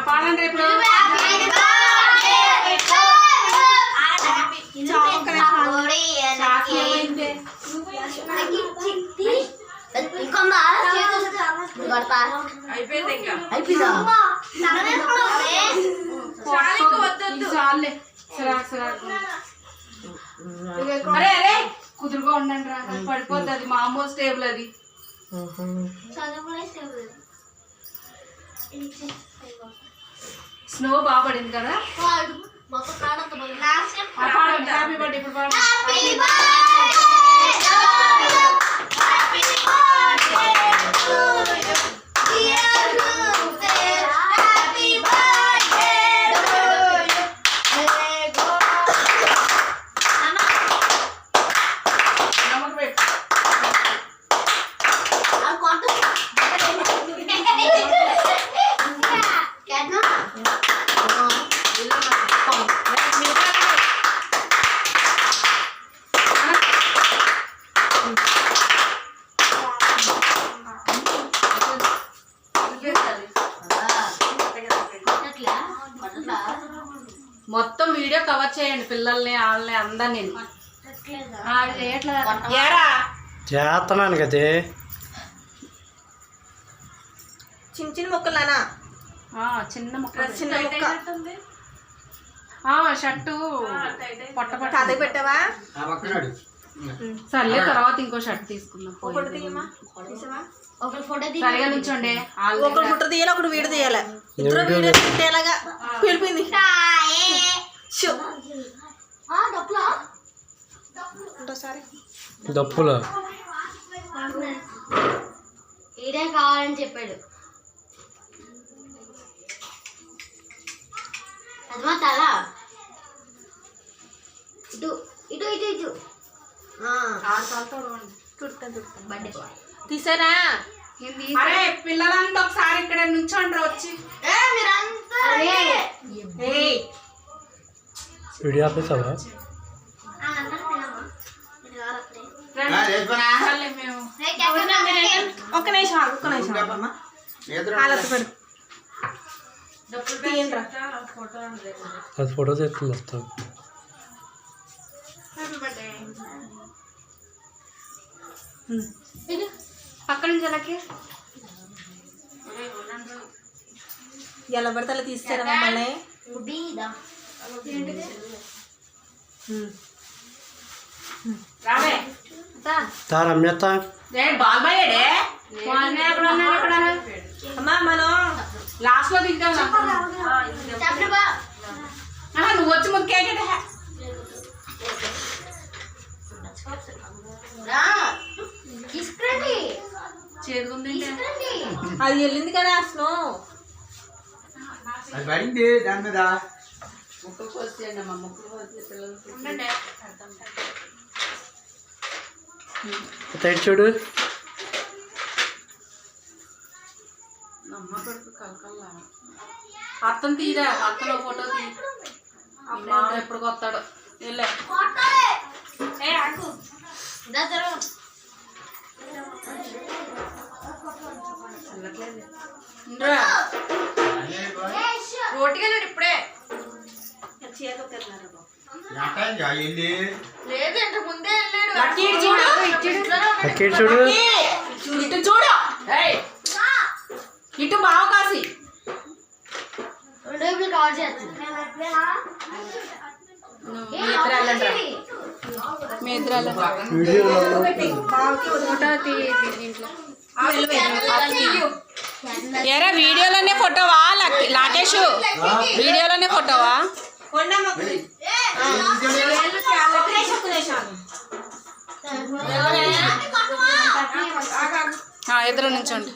పాడండి ఇప్పుడు అరే అరే కుదురుగా ఉండండి రా పడిపోద్ది అది మామూలు స్టేబుల్ అది స్నో బాగా పడింది కదా హ్యాపీ బర్త్డే ఇప్పుడు మొత్తం వీడియో కవర్ చేయండి పిల్లల్ని వాళ్ళని అందరినీ చేస్తున్నాను కదే చిన్న చిన్న ముక్కలేనా చిన్న ముక్క చిన్న ముక్క షర్టు పొట్ట అదే పెట్టావా సర్లే తర్వాత ఇంకో షర్ట్ తీసుకుందాం సరిగా నుంచోండి ఒకటి ఫోటో తీయాలి ఒకటి వీడియో తీయాలి ఇద్దరు వీడియో తీసేలాగా పిలిపింది దప్పులు ఇదే కావాలని చెప్పాడు అదమా తల ఇటు ఇటు ఇటు ఇటు బర్త్డే తీసారా అరే పిల్లలంతా ఒకసారి ఇక్కడ నుంచోండి వచ్చి వీడియో ఆపేసావా ఒక్క నిమిషం ఒక్క నిమిషం అది ఫోటో తెస్తుంది వస్తాను పక్క నుంచి అలాగే ఎలా పడితే అలా తీస్తారా మమ్మల్ని రమ్యత అమ్మా మనం లాస్ట్ లో తింటాం నువ్వు వచ్చి ముందు కేక్ చేదుకుంది అది వెళ్ళింది కదా అసలు పడింది దాని మీద ముక్కలు కోసేయండి అమ్మ ముక్కలు కోసే పిల్లలకి చూడు అమ్మ కొడుకు కలకల్లా అత్తను తీరా అత్తలో ఫోటో తీ అమ్మ ఎప్పుడు కొత్తాడు వెళ్ళే రోటికెళ్ళాడు ఇప్పుడే లేదంటే ముందే వెళ్ళాడు చూడు ఇటు చూడు ఇటు బావ కాసి కవర్ చేస్తుంది మీ ఇద్దరు ఫోటో దీంట్లో ఎరా వీడియోలోనే ఫోటోవా లాకేష్ వీడియోలోనే ఫోటోవా ఎదురు నుంచోండి